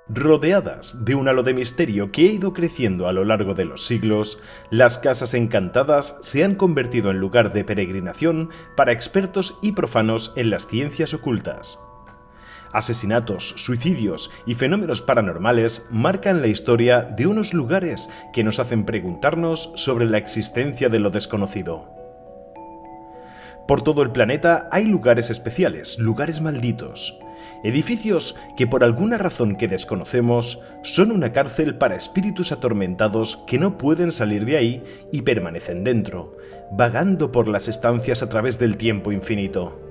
Rodeadas de un halo de misterio que ha ido creciendo a lo largo de los siglos, las casas encantadas se han convertido en lugar de peregrinación para expertos y profanos en las ciencias ocultas. Asesinatos, suicidios y fenómenos paranormales marcan la historia de unos lugares que nos hacen preguntarnos sobre la existencia de lo desconocido. Por todo el planeta hay lugares especiales, lugares malditos. Edificios que por alguna razón que desconocemos son una cárcel para espíritus atormentados que no pueden salir de ahí y permanecen dentro, vagando por las estancias a través del tiempo infinito.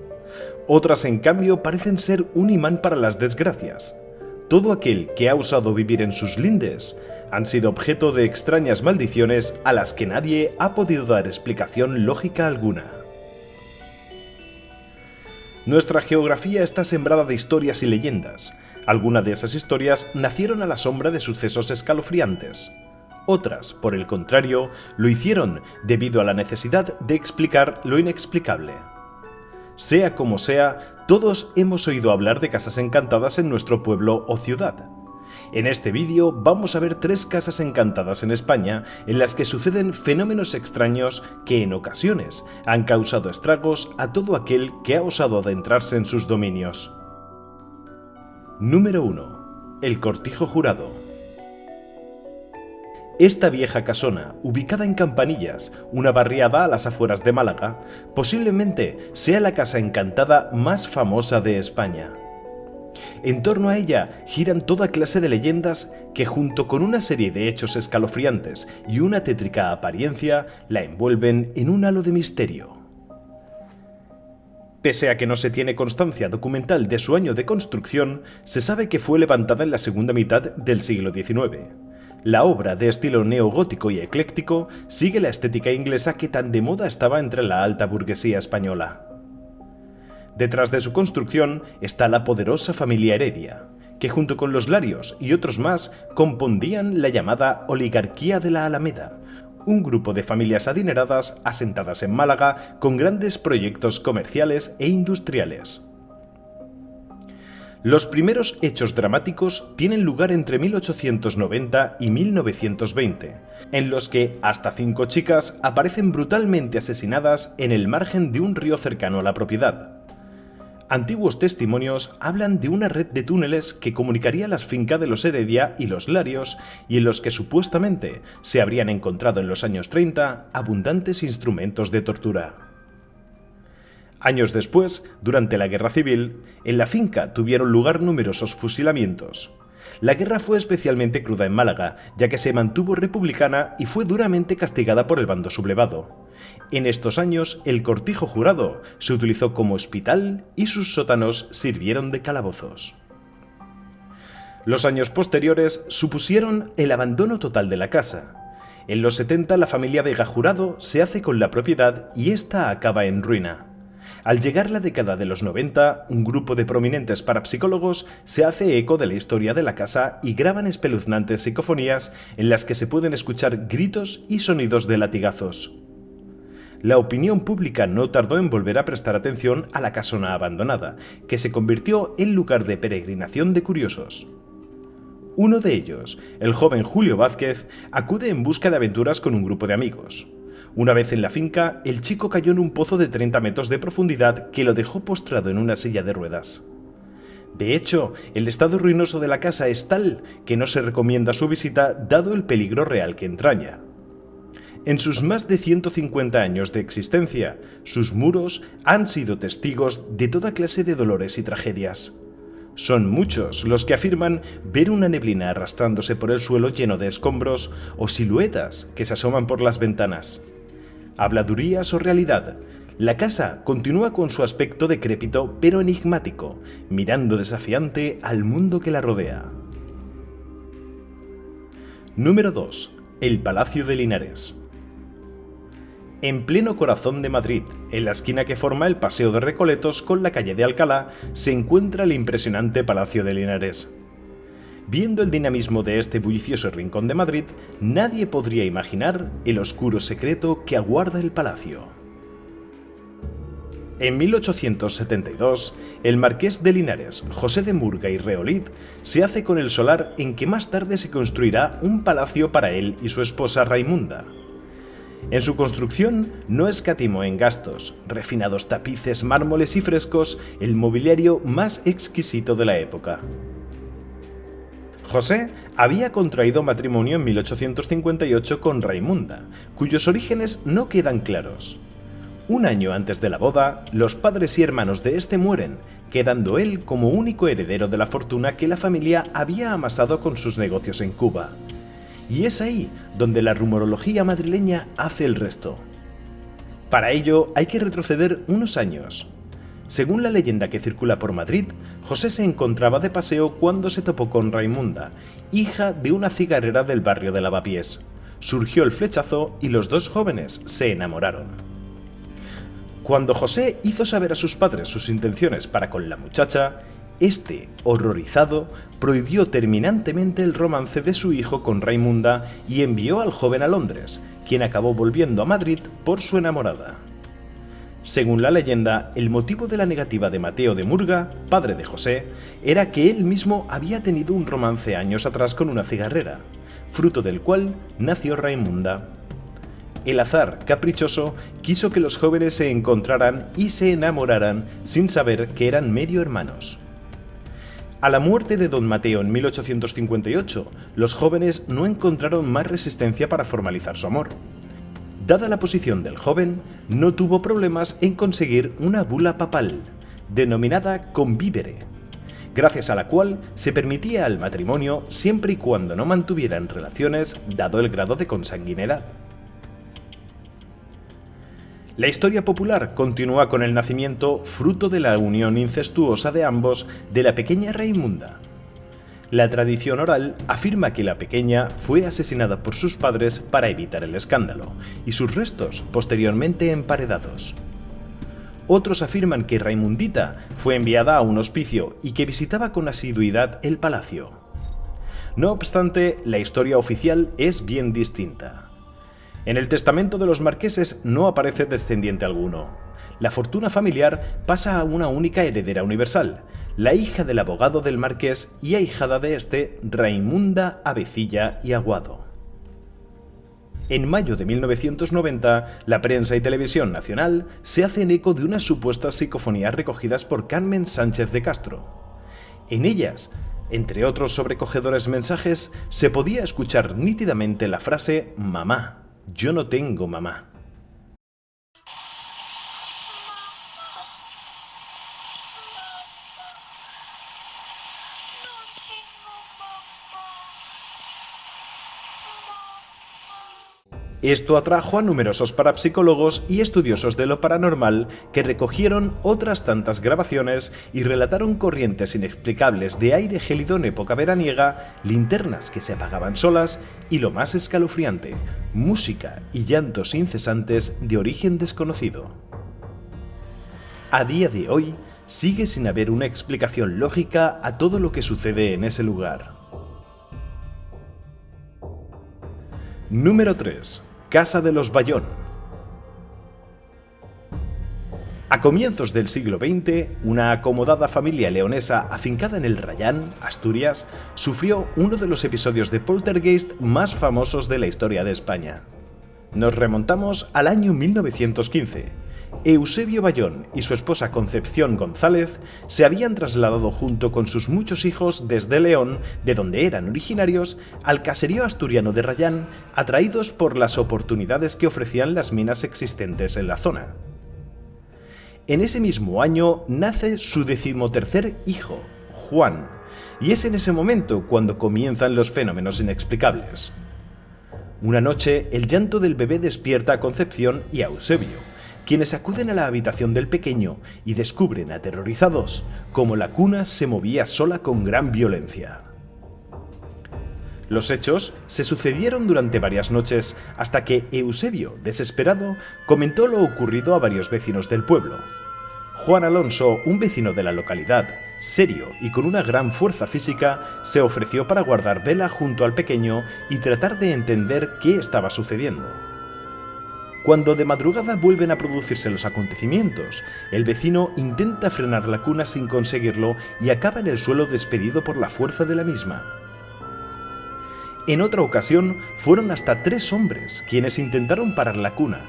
Otras, en cambio, parecen ser un imán para las desgracias. Todo aquel que ha osado vivir en sus lindes han sido objeto de extrañas maldiciones a las que nadie ha podido dar explicación lógica alguna. Nuestra geografía está sembrada de historias y leyendas. Algunas de esas historias nacieron a la sombra de sucesos escalofriantes. Otras, por el contrario, lo hicieron debido a la necesidad de explicar lo inexplicable. Sea como sea, todos hemos oído hablar de casas encantadas en nuestro pueblo o ciudad. En este vídeo vamos a ver 3 casas encantadas en España en las que suceden fenómenos extraños que en ocasiones han causado estragos a todo aquel que ha osado adentrarse en sus dominios. Número 1. El Cortijo Jurado. Esta vieja casona, ubicada en Campanillas, una barriada a las afueras de Málaga, posiblemente sea la casa encantada más famosa de España. En torno a ella giran toda clase de leyendas que, junto con una serie de hechos escalofriantes y una tétrica apariencia, la envuelven en un halo de misterio. Pese a que no se tiene constancia documental de su año de construcción, se sabe que fue levantada en la segunda mitad del siglo XIX. La obra, de estilo neogótico y ecléctico, sigue la estética inglesa que tan de moda estaba entre la alta burguesía española. Detrás de su construcción está la poderosa familia Heredia, que junto con los Larios y otros más compondían la llamada Oligarquía de la Alameda, un grupo de familias adineradas asentadas en Málaga con grandes proyectos comerciales e industriales. Los primeros hechos dramáticos tienen lugar entre 1890 y 1920, en los que hasta 5 chicas aparecen brutalmente asesinadas en el margen de un río cercano a la propiedad. Antiguos testimonios hablan de una red de túneles que comunicaría las fincas de los Heredia y los Larios y en los que supuestamente se habrían encontrado en los años 30 abundantes instrumentos de tortura. Años después, durante la Guerra Civil, en la finca tuvieron lugar numerosos fusilamientos. La guerra fue especialmente cruda en Málaga, ya que se mantuvo republicana y fue duramente castigada por el bando sublevado. En estos años, el Cortijo Jurado se utilizó como hospital y sus sótanos sirvieron de calabozos. Los años posteriores supusieron el abandono total de la casa. En los 70 la familia Vega Jurado se hace con la propiedad y esta acaba en ruina. Al llegar la década de los 90, un grupo de prominentes parapsicólogos se hace eco de la historia de la casa y graban espeluznantes psicofonías en las que se pueden escuchar gritos y sonidos de latigazos. La opinión pública no tardó en volver a prestar atención a la casona abandonada, que se convirtió en lugar de peregrinación de curiosos. Uno de ellos, el joven Julio Vázquez, acude en busca de aventuras con un grupo de amigos. Una vez en la finca, el chico cayó en un pozo de 30 metros de profundidad que lo dejó postrado en una silla de ruedas. De hecho, el estado ruinoso de la casa es tal que no se recomienda su visita dado el peligro real que entraña. En sus más de 150 años de existencia, sus muros han sido testigos de toda clase de dolores y tragedias. Son muchos los que afirman ver una neblina arrastrándose por el suelo lleno de escombros o siluetas que se asoman por las ventanas. Habladurías o realidad, la casa continúa con su aspecto decrépito pero enigmático, mirando desafiante al mundo que la rodea. Número 2. El Palacio de Linares. En pleno corazón de Madrid, en la esquina que forma el Paseo de Recoletos con la calle de Alcalá, se encuentra el impresionante Palacio de Linares. Viendo el dinamismo de este bullicioso rincón de Madrid, nadie podría imaginar el oscuro secreto que aguarda el palacio. En 1872, el marqués de Linares, José de Murga y Reolid, se hace con el solar en que más tarde se construirá un palacio para él y su esposa Raimunda. En su construcción no escatimó en gastos, refinados tapices, mármoles y frescos, el mobiliario más exquisito de la época. José había contraído matrimonio en 1858 con Raimunda, cuyos orígenes no quedan claros. Un año antes de la boda, los padres y hermanos de este mueren, quedando él como único heredero de la fortuna que la familia había amasado con sus negocios en Cuba. Y es ahí donde la rumorología madrileña hace el resto. Para ello hay que retroceder unos años. Según la leyenda que circula por Madrid, José se encontraba de paseo cuando se topó con Raimunda, hija de una cigarrera del barrio de Lavapiés. Surgió el flechazo y los dos jóvenes se enamoraron. Cuando José hizo saber a sus padres sus intenciones para con la muchacha, este, horrorizado, prohibió terminantemente el romance de su hijo con Raimunda y envió al joven a Londres, quien acabó volviendo a Madrid por su enamorada. Según la leyenda, el motivo de la negativa de Mateo de Murga, padre de José, era que él mismo había tenido un romance años atrás con una cigarrera, fruto del cual nació Raimunda. El azar caprichoso quiso que los jóvenes se encontraran y se enamoraran sin saber que eran medio hermanos. A la muerte de don Mateo en 1858, los jóvenes no encontraron más resistencia para formalizar su amor. Dada la posición del joven, no tuvo problemas en conseguir una bula papal, denominada convivere, gracias a la cual se permitía el matrimonio siempre y cuando no mantuvieran relaciones dado el grado de consanguinidad. La historia popular continúa con el nacimiento, fruto de la unión incestuosa de ambos, de la pequeña Raimunda. La tradición oral afirma que la pequeña fue asesinada por sus padres para evitar el escándalo, y sus restos posteriormente emparedados. Otros afirman que Raimundita fue enviada a un hospicio y que visitaba con asiduidad el palacio. No obstante, la historia oficial es bien distinta. En el testamento de los marqueses no aparece descendiente alguno. La fortuna familiar pasa a una única heredera universal, la hija del abogado del marqués y ahijada de este, Raimunda Avecilla y Aguado. En mayo de 1990, la prensa y televisión nacional se hacen eco de unas supuestas psicofonías recogidas por Carmen Sánchez de Castro. En ellas, entre otros sobrecogedores mensajes, se podía escuchar nítidamente la frase «Mamá, yo no tengo mamá». Esto atrajo a numerosos parapsicólogos y estudiosos de lo paranormal que recogieron otras tantas grabaciones y relataron corrientes inexplicables de aire gélido en época veraniega, linternas que se apagaban solas y, lo más escalofriante, música y llantos incesantes de origen desconocido. A día de hoy, sigue sin haber una explicación lógica a todo lo que sucede en ese lugar. Número 3. Casa de los Bayón. A comienzos del siglo XX, una acomodada familia leonesa afincada en el Rayán, Asturias, sufrió uno de los episodios de poltergeist más famosos de la historia de España. Nos remontamos al año 1915. Eusebio Bayón y su esposa Concepción González se habían trasladado junto con sus muchos hijos desde León, de donde eran originarios, al caserío asturiano de Rayán, atraídos por las oportunidades que ofrecían las minas existentes en la zona. En ese mismo año nace su 13º hijo, Juan, y es en ese momento cuando comienzan los fenómenos inexplicables. Una noche, el llanto del bebé despierta a Concepción y a Eusebio, quienes acuden a la habitación del pequeño y descubren, aterrorizados, cómo la cuna se movía sola con gran violencia. Los hechos se sucedieron durante varias noches hasta que Eusebio, desesperado, comentó lo ocurrido a varios vecinos del pueblo. Juan Alonso, un vecino de la localidad, serio y con una gran fuerza física, se ofreció para guardar vela junto al pequeño y tratar de entender qué estaba sucediendo. Cuando de madrugada vuelven a producirse los acontecimientos, el vecino intenta frenar la cuna sin conseguirlo y acaba en el suelo despedido por la fuerza de la misma. En otra ocasión, fueron hasta 3 hombres quienes intentaron parar la cuna.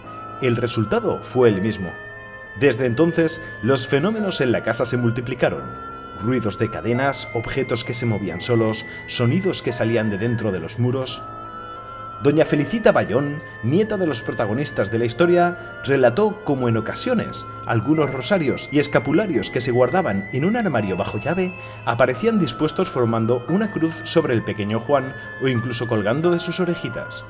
El resultado fue el mismo. Desde entonces, los fenómenos en la casa se multiplicaron. Ruidos de cadenas, objetos que se movían solos, sonidos que salían de dentro de los muros. Doña Felicita Bayón, nieta de los protagonistas de la historia, relató cómo en ocasiones algunos rosarios y escapularios que se guardaban en un armario bajo llave aparecían dispuestos formando una cruz sobre el pequeño Juan o incluso colgando de sus orejitas.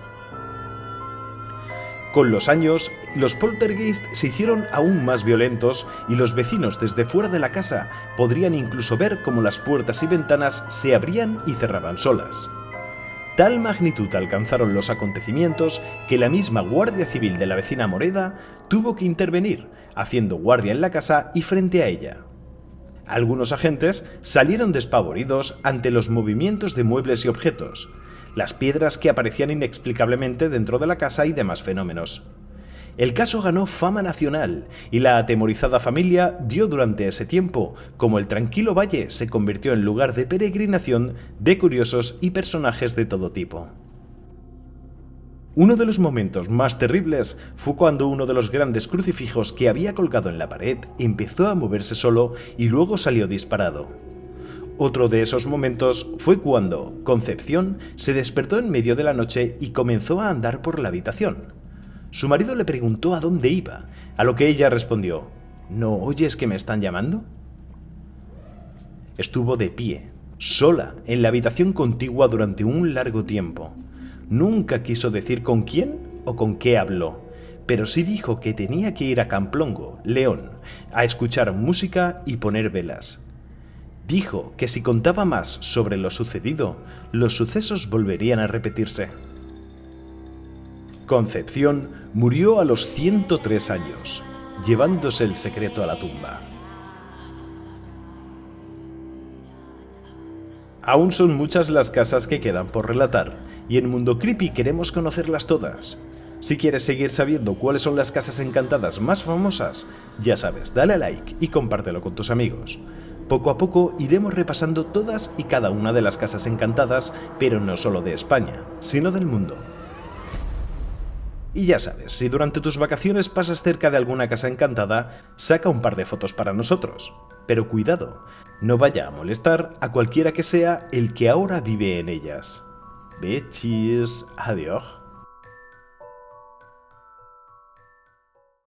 Con los años, los poltergeist se hicieron aún más violentos y los vecinos desde fuera de la casa podrían incluso ver cómo las puertas y ventanas se abrían y cerraban solas. Tal magnitud alcanzaron los acontecimientos que la misma Guardia Civil de la vecina Moreda tuvo que intervenir, haciendo guardia en la casa y frente a ella. Algunos agentes salieron despavoridos ante los movimientos de muebles y objetos, las piedras que aparecían inexplicablemente dentro de la casa y demás fenómenos. El caso ganó fama nacional y la atemorizada familia vio durante ese tiempo cómo el tranquilo valle se convirtió en lugar de peregrinación de curiosos y personajes de todo tipo. Uno de los momentos más terribles fue cuando uno de los grandes crucifijos que había colgado en la pared empezó a moverse solo y luego salió disparado. Otro de esos momentos fue cuando Concepción se despertó en medio de la noche y comenzó a andar por la habitación. Su marido le preguntó a dónde iba, a lo que ella respondió: ¿No oyes que me están llamando? Estuvo de pie, sola, en la habitación contigua durante un largo tiempo. Nunca quiso decir con quién o con qué habló, pero sí dijo que tenía que ir a Camplongo, León, a escuchar música y poner velas. Dijo que si contaba más sobre lo sucedido, los sucesos volverían a repetirse. Concepción murió a los 103 años, llevándose el secreto a la tumba. Aún son muchas las casas que quedan por relatar, y en Mundo Creepy queremos conocerlas todas. Si quieres seguir sabiendo cuáles son las casas encantadas más famosas, ya sabes, dale a like y compártelo con tus amigos. Poco a poco iremos repasando todas y cada una de las casas encantadas, pero no solo de España, sino del mundo. Y ya sabes, si durante tus vacaciones pasas cerca de alguna casa encantada, saca un par de fotos para nosotros. Pero cuidado, no vaya a molestar a cualquiera que sea el que ahora vive en ellas. Bechis, adiós.